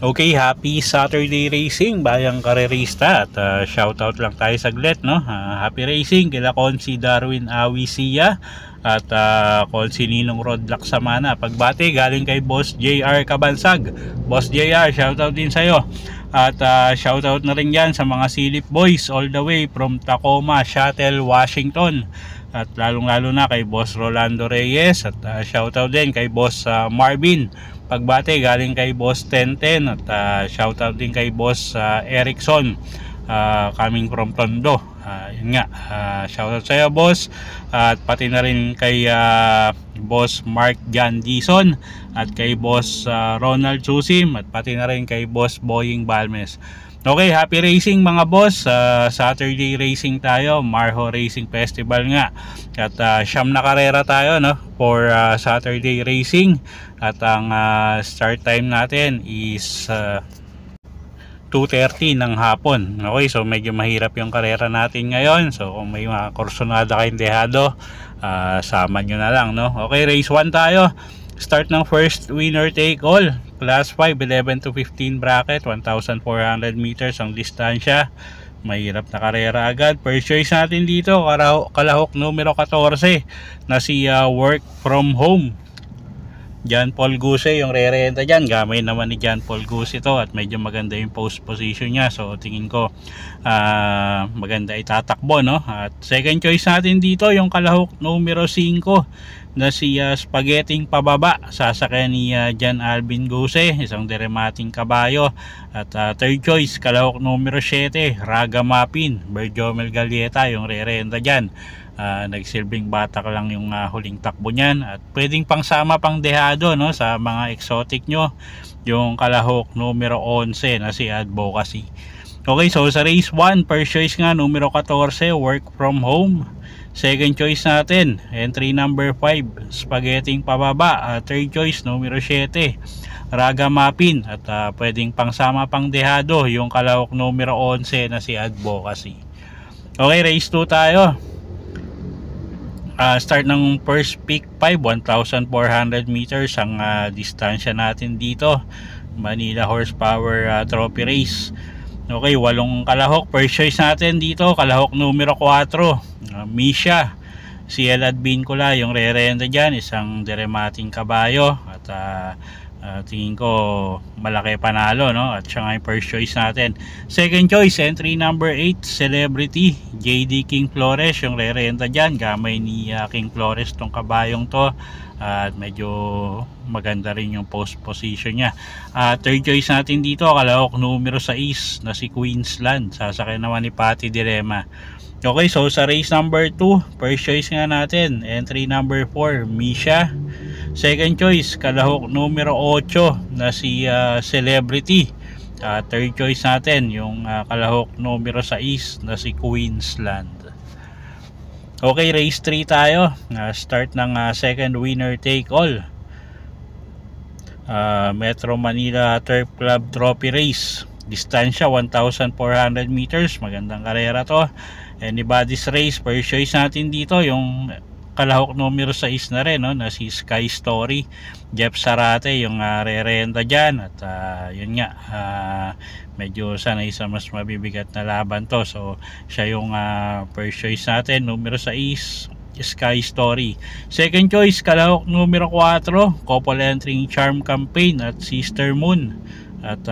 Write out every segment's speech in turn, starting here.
Okay, happy Saturday racing bayang karerista at shoutout lang tayo saglit, no? Happy racing kila Konsi Darwin Awisia at Konsi Ninong Rodlock Samana. Pagbati galing kay Boss JR Kabansag. Boss JR, shoutout din sa'yo. At shoutout na rin yan sa mga Silip Boys all the way from Tacoma, Seattle, Washington. At lalong-lalo na kay Boss Rolando Reyes at shoutout din kay Boss Marvin. Pagbati galing kay Boss Tenten at shoutout din kay Boss Erickson coming from Tondo. Yun nga, shoutout sa'yo boss, at pati na rin kay Boss Mark John Dison at kay Boss Ronald Susim at pati na rin kay Boss Boying Balmes. Okay, happy racing mga boss. Saturday racing tayo, Marho Racing Festival nga. At siyam na karera tayo, no, for Saturday racing. At ang start time natin is 2:30 ng hapon. Okay, so medyo mahirap yung karera natin ngayon. So kung may mga kursonada kayong dehado, sama nyo na lang, no. Okay, race 1 tayo. Start ng first winner take all. Class 5, 11 to 15 bracket, 1,400 meters ang distansya. Mahirap na karera agad. First choice natin dito, kalahok numero 14 na si Work From Home. John Paul Guse yung re-renta dyan. Gamay naman ni John Paul Guse ito at medyo maganda yung post position niya. So tingin ko maganda itatakbo, no? At second choice natin dito yung kalahok numero 5 na si Spaghetting Pababa. Sasakyan ni John Alvin Guse, isang deremating kabayo. At third choice kalahok numero 7 Ragamapin, Berjomel Galieta yung re-renta dyan. Nagsilbing batak lang yung huling takbo niyan at pwedeng pangsama pang dehado, no, sa mga exotic nyo yung kalahok numero 11 na si Advocacy. Okay, so sa race 1, first choice nga numero 14 Work From Home. Second choice natin entry number 5 Spaghetting Pababa. Third choice numero 7 Ragamapin at pwedeng pangsama pang dehado yung kalahok numero 11 na si Advocacy. Okay, race 2 tayo. Start ng first pick 5, 1,400 meters ang distansya natin dito. Manila Horsepower Trophy Race. Okay, 8 kalahok. First choice natin dito, kalahok numero 4 Misha. Si Elad Bincula yung re-renta dyan, isang deremating kabayo. At tingin ko malaki panalo, no? At siya nga yung first choice natin. Second choice, entry number 8 Celebrity, JD King Flores yung re-renta dyan. Gamay ni King Flores tong kabayong to. At medyo maganda rin yung post position niya. Third choice natin dito, kalahok numero 6 na si Queensland. Sasakyan naman ni Patty Dilema. Okay, so sa race number 2, first choice nga natin, entry number 4 Misha. Second choice, kalahok numero 8 na si Celebrity. Third choice natin, yung kalahok numero 6 na si Queensland. Okay, race 3 tayo. Start ng second winner take all. Metro Manila Turf Club Trophy Race. Distansya 1,400 meters. Magandang karera to. Anybody's race. First choice natin dito yung kalahok numero 6 na rin, no, na si Sky Story. Jeff Sarate yung re-renta dyan. At yun nga, medyo sanay sa mas mabibigat na laban to. So siya yung first choice natin, numero 6 Sky Story. Second choice, kalahok numero 4 Couple Entering Charm Campaign at Sister Moon. At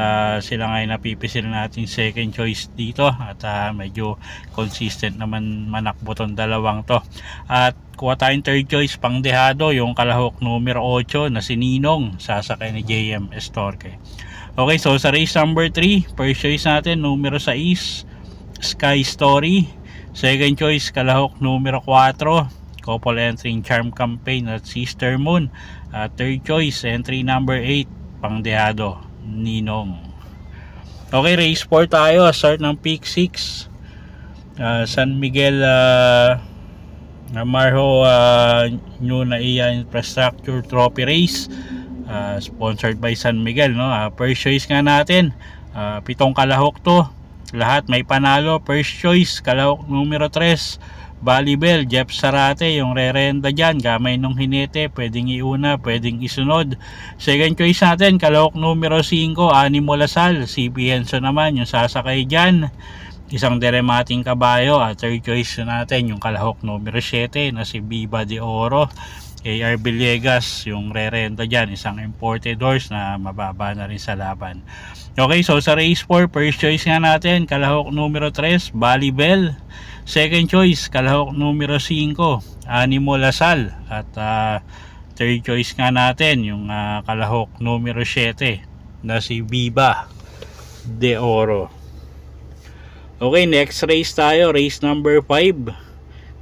sila nga yung napipisil natin second choice dito. At medyo consistent naman manakbo tong dalawang to. At kuha tayong third choice pang dehado, yung kalahok numero 8 na si Ninong. Sasakay ni JM Estorque. Okay, so sa race number 3, first choice natin numero 6 Sky Story. Second choice, kalahok numero 4 Couple Entering Charm Campaign at Sister Moon. Third choice, entry number 8 pang dehado, Ninong. Okay, race 4 tayo. Start ng pick 6 San Miguel Marho New Naiya Infrastructure Trophy Race. Sponsored by San Miguel, no? First choice nga natin, 7 kalahok to, lahat may panalo. First choice kalahok numero 3, Balibel, Jeff Sarate, yung re-renta dyan, gamay nung hinete, pwedeng iuna, pwedeng isunod. Second choice natin, kalahok numero 5, Animo Lasal, CP Henson naman, yung sasakay dyan, isang deremating kabayo. At third choice natin, yung kalahok numero 7 na si Viva de Oro, AR Villegas, yung re-renta dyan, isang imported horse na mababa na rin sa laban. Okay, so sa race 4, first choice nga natin, kalahok numero 3, Balibel. Second choice, kalahok numero 5, Animo Lasal. At third choice nga natin, yung kalahok numero 7 na si Viva de Oro. Okay, next race tayo, race number 5.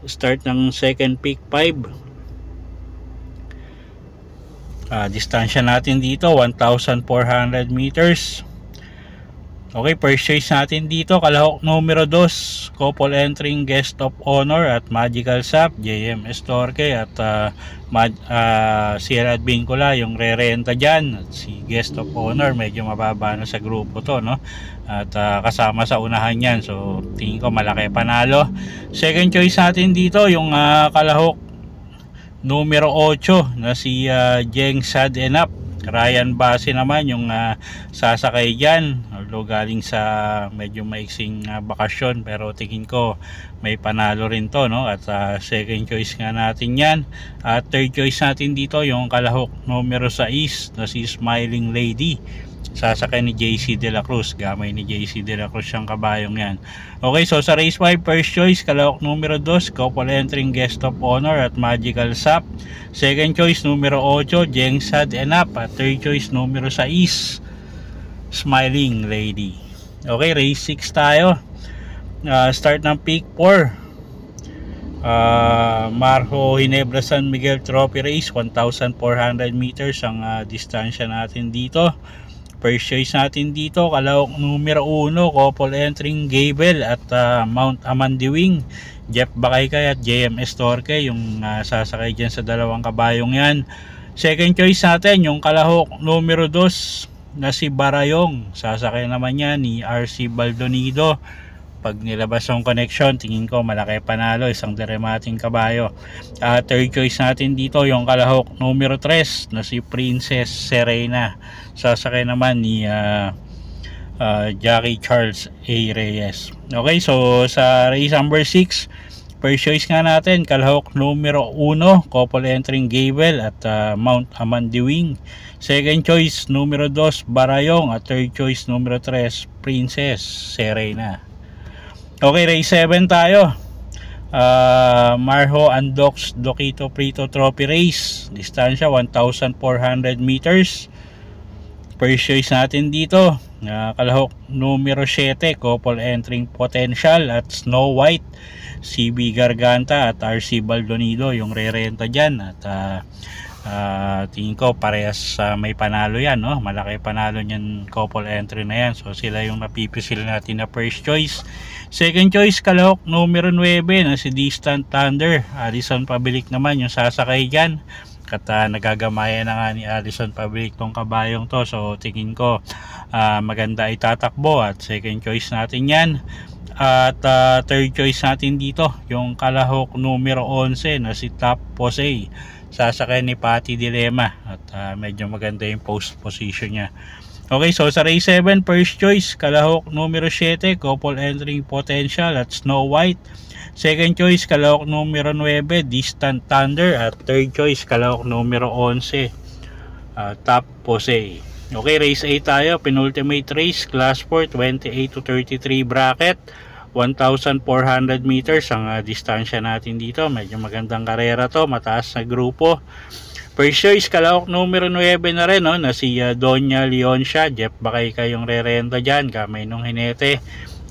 Start ng second pick 5. Distansya natin dito 1,400 meters. Okay, first choice natin dito, kalahok numero 2, couple entering guest of honor at Magical Sap, JM Estorque at Sierra Advincula, yung re-renta dyan. At si guest of honor medyo mababa na sa grupo to, no? At kasama sa unahan yan, so tingin ko malaki panalo. Second choice natin dito, yung kalahok numero 8 na si Jeng Sad Enap. Ryan Base naman yung sasakay dyan, although galing sa medyo maiksing bakasyon, pero tingin ko may panalo rin to, no? At second choice nga natin yan. At third choice natin dito yung kalahok numero 6 na si Smiling Lady, sasakay ni JC De La Cruz, gamay ni JC De La Cruz yung kabayong yan. Okay, so sa race 5, first choice kalahok numero 2, couple entering guest of honor at Magical Sap. Second choice numero 8, Jeng Sad Enap. At third choice numero 6, Smiling Lady. Okay, race 6 tayo. Start ng pick 4. Marjo Ginebra San Miguel Trophy Race, 1,400 meters ang distansya natin dito. First choice natin dito, kalahok numero 1, couple entering Gable at Mount Amandiwing, Jeff Bakaykay at JM Estorque, yung sasakay dyan sa dalawang kabayong yan. Second choice natin, yung kalahok numero 2 na si Barayong, sasakay naman yan ni RC Baldonido. Pag nilabas yung connection, tingin ko malaki panalo, isang deremating kabayo. Third choice natin dito, yung kalahok numero 3 na si Princess Serena, sasakay naman ni Jackie Charles A. Reyes. Okay, so sa race number 6, first choice nga natin, kalahok numero 1, couple entering Gable at Mount Amandiwing. Second choice numero 2, Barayong. At third choice numero 3, Princess Serena. Okay, race 7 tayo. Marjo Andox Doquito Prito Trophy Race, distansya 1,400 meters. First choice natin dito, kalahok numero 7, couple entering Potential at Snow White, CB Garganta at RC Baldonido, yung re-renta dyan. At tingin ko parehas may panalo yan, no? Malaki panalo nyan couple entry na yan, so sila yung napipisil natin na first choice. Second choice, kalahok numero 9 na si Distant Thunder, Alison Pabilik naman yung sasakay dyan. At nagagamayan na nga ni Alison Pabilik tong kabayong to, so tingin ko maganda itatakbo. At second choice natin yan. At third choice natin dito, yung kalahok numero 11 na si Top Posey, sasakay ni Patty Dilema. At medyo maganda yung post position niya. Okay, so sa race 7, first choice, kalahok numero 7, couple entering Potential at Snow White. Second choice, kalahok numero 9, Distant Thunder. At third choice, kalahok numero 11, Top Posey. Okay, race 8 tayo, penultimate race, class 4, 28 to 33 bracket, 1,400 meters ang distansya natin dito. Medyo magandang karera to, mataas na grupo. First choice, kalahok numero 9 na rin, no, na si Doña Leoncia, Jeff Bakaykay yung re-renta dyan, kamay nung hinete,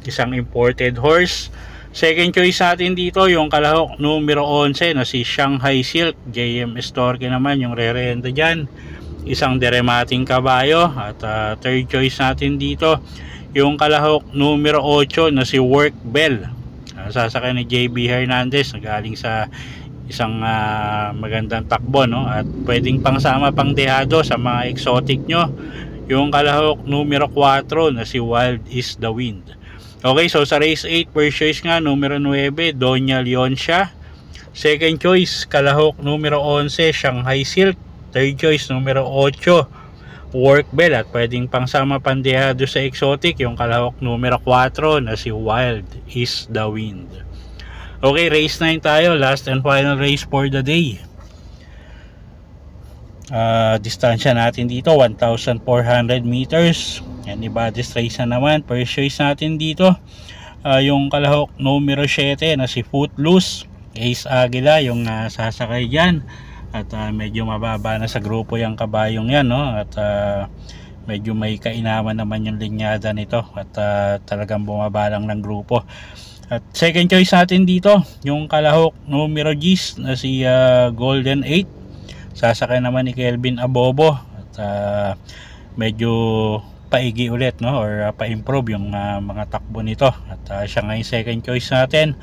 isang imported horse. Second choice natin dito, yung kalahok numero 11 na si Shanghai Silk, JM Estorque naman yung re-renta dyan, isang deremating kabayo. At third choice natin dito, yung kalahok numero 8 na si Work Bell, sasakay ni JB Hernandez, galing sa isang magandang takbo, no? At pwedeng pangsama pang dehado sa mga exotic nyo, yung kalahok numero 4 na si Wild is the Wind. Okay, so sa race 8, first choice nga numero 9, Doña Leoncia. Second choice, kalahok numero 11, Shanghai Silk. Third choice, numero 8, Work Bell. At pwedeng pangsama pandehado sa exotic, yung kalahok numero 4 na si Wild is the Wind. Okay, race 9 tayo. Last and final race for the day. Distansya natin dito, 1,400 meters. Anybody's race na naman. First choice natin dito, yung kalahok numero 7 na si Footloose. Ace Aguila yung sasakay dyan. At medyo mababa na sa grupo yung kabayong yan, no? At medyo may kainaman naman yung linyada nito. At talagang bumaba lang ng grupo. At second choice natin dito, yung kalahok numero 10 na si Golden 8. Sasakay naman ni Kelvin Abobo. At medyo paigi ulit, no? Or pa-improve yung mga takbo nito. At siya nga yung second choice natin.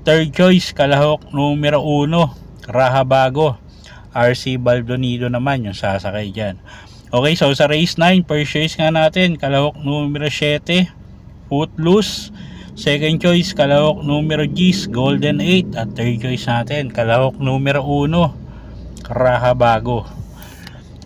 Third choice, kalahok numero 1, Rahabago. RC Baldonido naman yung sasakay dyan. Okay, so sa race 9, first choice nga natin, kalahok numero 7, Footloose. Second choice, kalahok numero 10, Golden 8. At third choice natin, kalahok numero 1, Rahabago.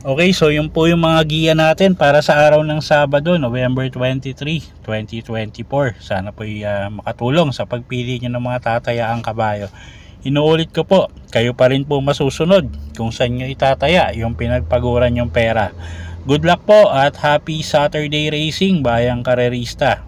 Okay, so yun po yung mga giya natin para sa araw ng Sabado, November 23, 2024. Sana po makatulong sa pagpili nyo ng mga tatayaang kabayo. Inuulit ko po, kayo pa rin po masusunod kung saan nyo itataya yung pinagpaguran yung pera. Good luck po at happy Saturday racing, bayang karerista.